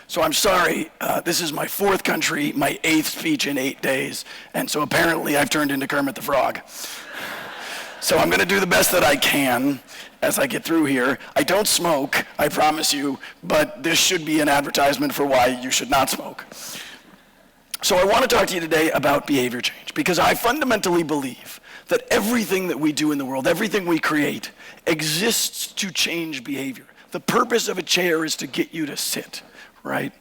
So I'm sorry, this is my fourth country, my eighth speech in 8 days, and so apparently I've turned into Kermit the Frog. So I'm going to do the best that I can as I get through here. I don't smoke, I promise you, but this should be an advertisement for why you should not smoke. So I want to talk to you today about behavior change, because I fundamentally believe that everything that we do in the world, everything we create, exists to change behavior. The purpose of a chair is to get you to sit. Right?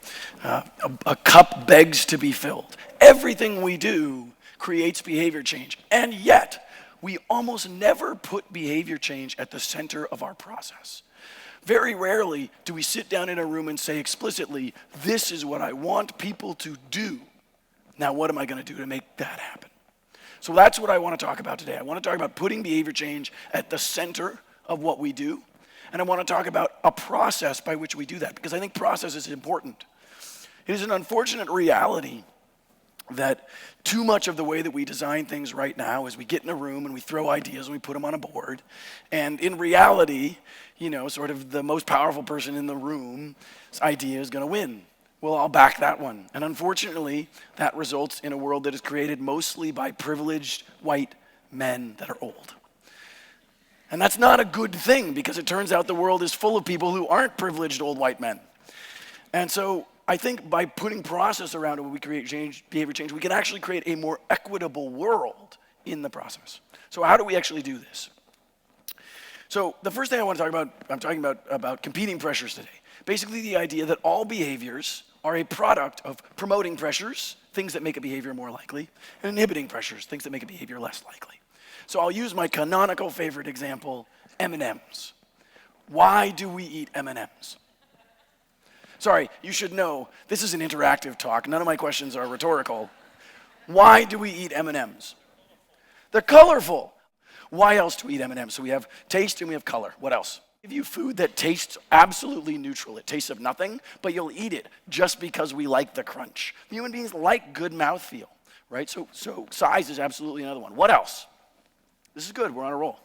A cup begs to be filled. Everything we do creates behavior change, and yet we almost never put behavior change at the center of our process. Very rarely do we sit down in a room and say explicitly, this is what I want people to do. Now what am I going to do to make that happen? So that's what I want to talk about today. I want to talk about putting behavior change at the center of what we do. And I want to talk about a process by which we do that, because I think process is important. It is an unfortunate reality that too much of the way that we design things right now is we get in a room and we throw ideas and we put them on a board. And in reality, sort of the most powerful person in the room's idea is going to win. Well, I'll back that one. And unfortunately, that results in a world that is created mostly by privileged white men that are old. And that's not a good thing, because it turns out the world is full of people who aren't privileged old white men. And so I think by putting process around it when we create behavior change, we can actually create a more equitable world in the process. So how do we actually do this? So the first thing I want to talk about, I'm talking about competing pressures today. Basically the idea that all behaviors are a product of promoting pressures, things that make a behavior more likely, and inhibiting pressures, things that make a behavior less likely. So I'll use my canonical favorite example, M&Ms. Why do we eat M&Ms? Sorry, you should know, this is an interactive talk. None of my questions are rhetorical. Why do we eat M&Ms? They're colorful. Why else do we eat M&Ms? So we have taste and we have color. What else? Give you food that tastes absolutely neutral. It tastes of nothing, but you'll eat it just because we like the crunch. Human beings like good mouthfeel, right? So size is absolutely another one. What else? This is good, we're on a roll.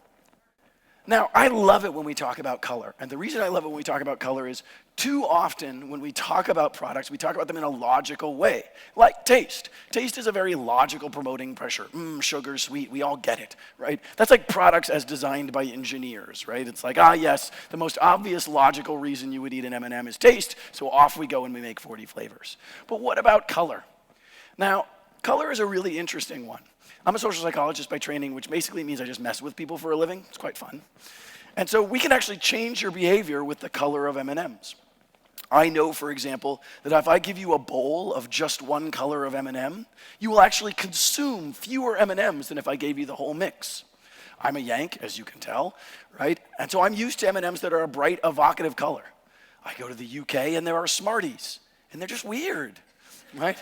Now, I love it when we talk about color. And the reason I love it when we talk about color is too often when we talk about products, we talk about them in a logical way. Like taste. Taste is a very logical promoting pressure. Sugar, sweet, we all get it, right? That's like products as designed by engineers, right? It's like, yes, the most obvious logical reason you would eat an M&M is taste, so off we go and we make 40 flavors. But what about color? Now, color is a really interesting one. I'm a social psychologist by training, which basically means I just mess with people for a living. It's quite fun. And so we can actually change your behavior with the color of M&Ms. I know, for example, that if I give you a bowl of just one color of M&M, you will actually consume fewer M&Ms than if I gave you the whole mix. I'm a Yank, as you can tell, right? And so I'm used to M&Ms that are a bright, evocative color. I go to the UK and there are Smarties, and they're just weird, right?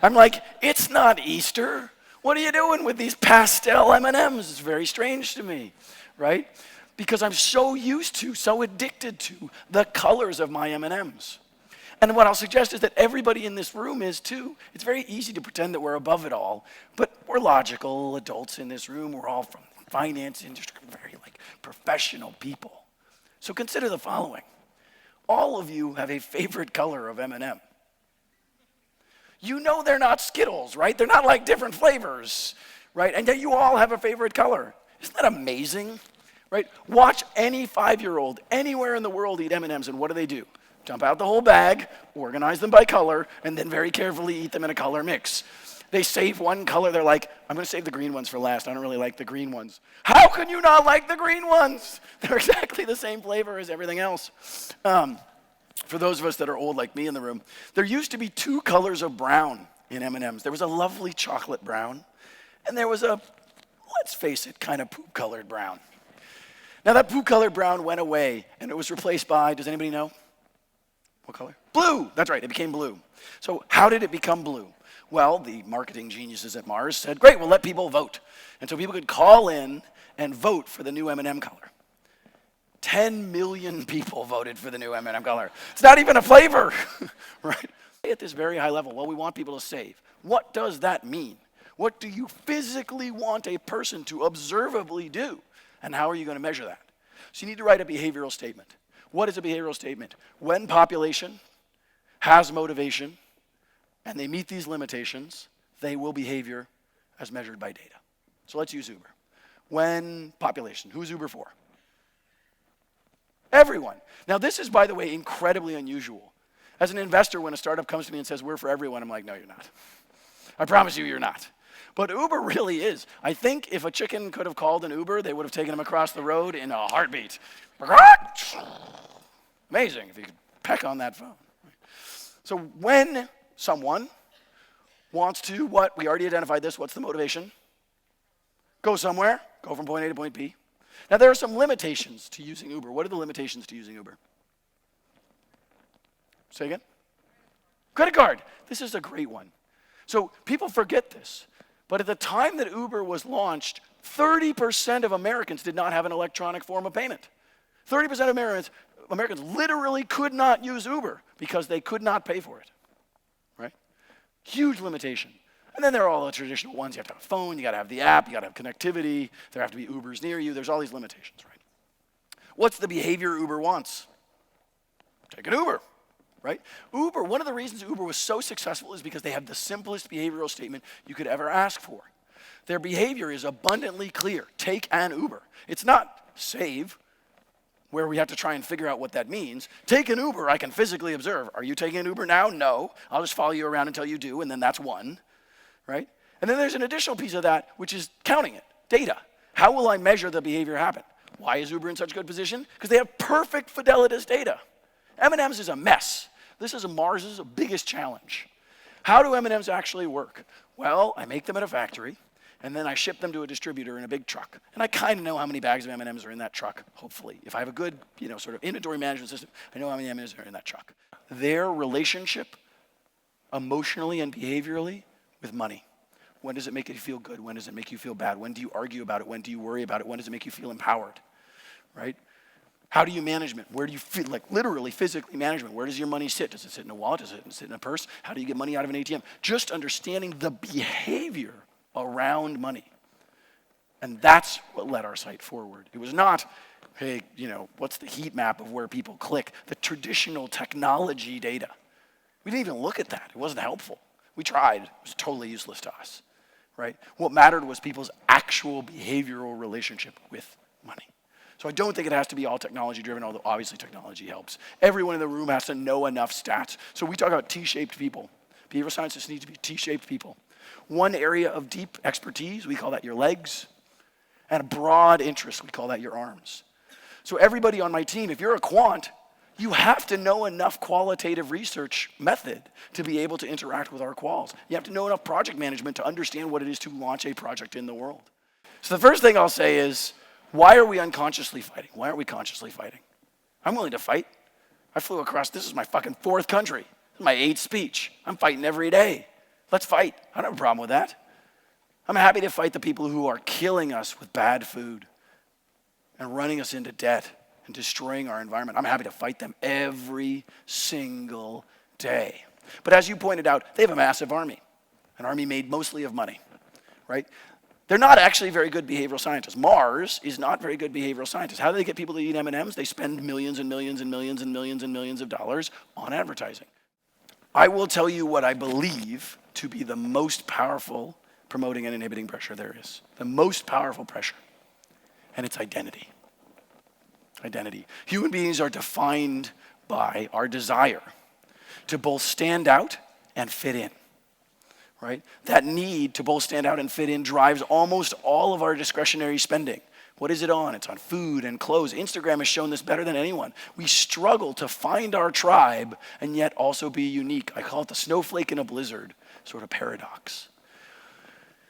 I'm like, it's not Easter. What are you doing with these pastel M&Ms? It's very strange to me, right? Because I'm so used to, so addicted to the colors of my M&Ms. And what I'll suggest is that everybody in this room is too. It's very easy to pretend that we're above it all, but we're logical adults in this room. We're all from the finance industry, very professional people. So consider the following. All of you have a favorite color of M&M. You know they're not Skittles, right? They're not like different flavors, right? And yet you all have a favorite color. Isn't that amazing, right? Watch any 5-year-old anywhere in the world eat M&Ms, and what do? Dump out the whole bag, organize them by color, and then very carefully eat them in a color mix. They save one color. They're like, I'm going to save the green ones for last. I don't really like the green ones. How can you not like the green ones? They're exactly the same flavor as everything else. For those of us that are old like me in the room, there used to be 2 colors of brown in M&Ms. There was a lovely chocolate brown, and there was a, let's face it, kind of poop-colored brown. Now that poop-colored brown went away, and it was replaced by, does anybody know? What color? Blue! That's right, it became blue. So how did it become blue? Well, the marketing geniuses at Mars said, great, we'll let people vote. And so people could call in and vote for the new M&M color. 10 million people voted for the new M&M color. It's not even a flavor, right? At this very high level, well, we want people to save. What does that mean? What do you physically want a person to observably do? And how are you going to measure that? So you need to write a behavioral statement. What is a behavioral statement? When population has motivation, and they meet these limitations, they will behavior as measured by data. So let's use Uber. When population, who's Uber for? Everyone. Now this is, by the way, incredibly unusual. As an investor, when a startup comes to me and says, we're for everyone, I'm like, no, you're not. I promise you, you're not. But Uber really is. I think if a chicken could have called an Uber, they would have taken him across the road in a heartbeat. Amazing if you could peck on that phone. So when someone wants to, what? We already identified this. What's the motivation? Go somewhere. Go from point A to point B. Now, there are some limitations to using Uber. What are the limitations to using Uber? Say again? Credit card. This is a great one. So people forget this. But at the time that Uber was launched, 30% of Americans did not have an electronic form of payment. 30% of Americans literally could not use Uber because they could not pay for it. Right? Huge limitation. And then there are all the traditional ones. You have to have a phone, you got to have the app, you got to have connectivity, there have to be Ubers near you. There's all these limitations, right? What's the behavior Uber wants? Take an Uber, right? Uber, one of the reasons Uber was so successful is because they have the simplest behavioral statement you could ever ask for. Their behavior is abundantly clear. Take an Uber. It's not save, where we have to try and figure out what that means. Take an Uber, I can physically observe. Are you taking an Uber now? No. I'll just follow you around until you do, and then that's one. Right? And then there's an additional piece of that, which is counting it, data. How will I measure the behavior happen? Why is Uber in such good position? Because they have perfect fidelitous data. M&Ms is a mess. This is Mars's biggest challenge. How do M&Ms actually work? Well, I make them at a factory, and then I ship them to a distributor in a big truck. And I kind of know how many bags of M&Ms are in that truck, hopefully. If I have a good, sort of inventory management system, I know how many M&Ms are in that truck. Their relationship, emotionally and behaviorally, with money. When does it make you feel good? When does it make you feel bad? When do you argue about it? When do you worry about it? When does it make you feel empowered? Right? How do you management? Where do you feel, like literally, physically management? Where does your money sit? Does it sit in a wallet? Does it sit in a purse? How do you get money out of an ATM? Just understanding the behavior around money. And that's what led our site forward. It was not, hey, what's the heat map of where people click? The traditional technology data. We didn't even look at that. It wasn't helpful. We tried. It was totally useless to us, right? What mattered was people's actual behavioral relationship with money. So I don't think it has to be all technology-driven, although obviously technology helps. Everyone in the room has to know enough stats. So we talk about T-shaped people. Behavioral scientists need to be T-shaped people. One area of deep expertise, we call that your legs, and a broad interest, we call that your arms. So everybody on my team, if you're a quant, you have to know enough qualitative research method to be able to interact with our quals. You have to know enough project management to understand what it is to launch a project in the world. So the first thing I'll say is, why are we unconsciously fighting? Why aren't we consciously fighting? I'm willing to fight. I flew across, this is my fucking 4th country. This is my 8th speech. I'm fighting every day. Let's fight. I don't have a problem with that. I'm happy to fight the people who are killing us with bad food and running us into debt and destroying our environment. I'm happy to fight them every single day. But as you pointed out, they have a massive army, an army made mostly of money, right? They're not actually very good behavioral scientists. Mars is not very good behavioral scientists. How do they get people to eat M&Ms? They spend millions and millions and millions and millions and millions of dollars on advertising. I will tell you what I believe to be the most powerful promoting and inhibiting pressure there is. The most powerful pressure, and it's identity. Identity. Human beings are defined by our desire to both stand out and fit in, right? That need to both stand out and fit in drives almost all of our discretionary spending. What is it on? It's on food and clothes. Instagram has shown this better than anyone. We struggle to find our tribe and yet also be unique. I call it the snowflake in a blizzard sort of paradox.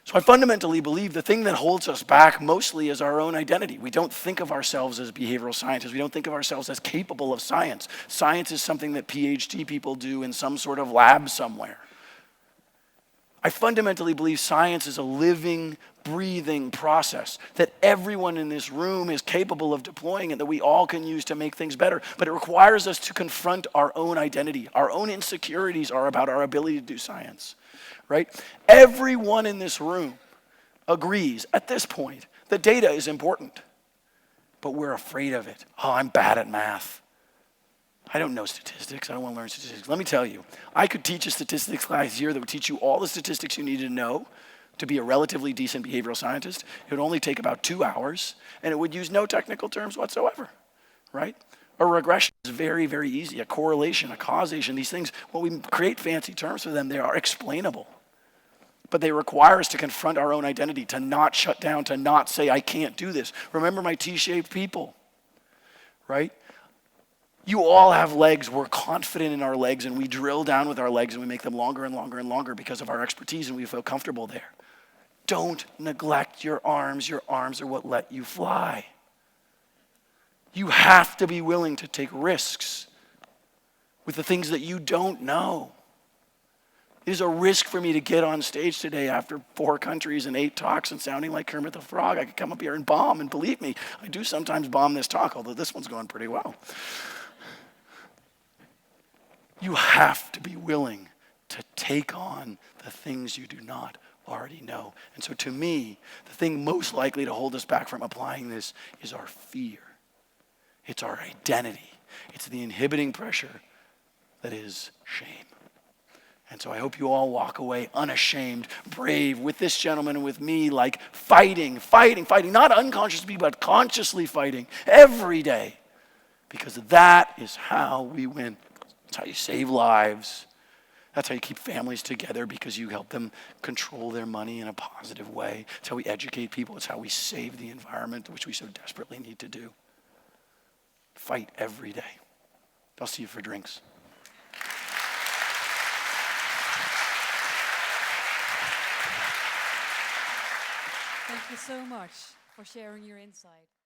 So I fundamentally believe the thing that holds us back mostly is our own identity. We don't think of ourselves as behavioral scientists. We don't think of ourselves as capable of science. Science is something that PhD people do in some sort of lab somewhere. I fundamentally believe science is a living, breathing process that everyone in this room is capable of deploying and that we all can use to make things better. But it requires us to confront our own identity. Our own insecurities are about our ability to do science. Right? Everyone in this room agrees at this point that data is important, but we're afraid of it. Oh, I'm bad at math. I don't know statistics. I don't want to learn statistics. Let me tell you, I could teach a statistics class here that would teach you all the statistics you need to know to be a relatively decent behavioral scientist. It would only take about 2 hours, and it would use no technical terms whatsoever, right? A regression is very, very easy. A correlation, a causation, these things, when we create fancy terms for them, they are explainable. But they require us to confront our own identity, to not shut down, to not say, I can't do this. Remember my T-shaped people, right? You all have legs. We're confident in our legs, and we drill down with our legs, and we make them longer and longer and longer because of our expertise, and we feel comfortable there. Don't neglect your arms. Your arms are what let you fly. You have to be willing to take risks with the things that you don't know. It is a risk for me to get on stage today after 4 countries and 8 talks and sounding like Kermit the Frog. I could come up here and bomb, and believe me, I do sometimes bomb this talk, although this one's going pretty well. You have to be willing to take on the things you do not already know. And so to me, the thing most likely to hold us back from applying this is our fear. It's our identity. It's the inhibiting pressure that is shame. And so I hope you all walk away unashamed, brave, with this gentleman and with me, like fighting, not unconsciously, but consciously fighting every day. Because that is how we win. That's how you save lives. That's how you keep families together, because you help them control their money in a positive way. It's how we educate people. It's how we save the environment, which we so desperately need to do. Fight every day. I'll see you for drinks. Thank you so much for sharing your insight.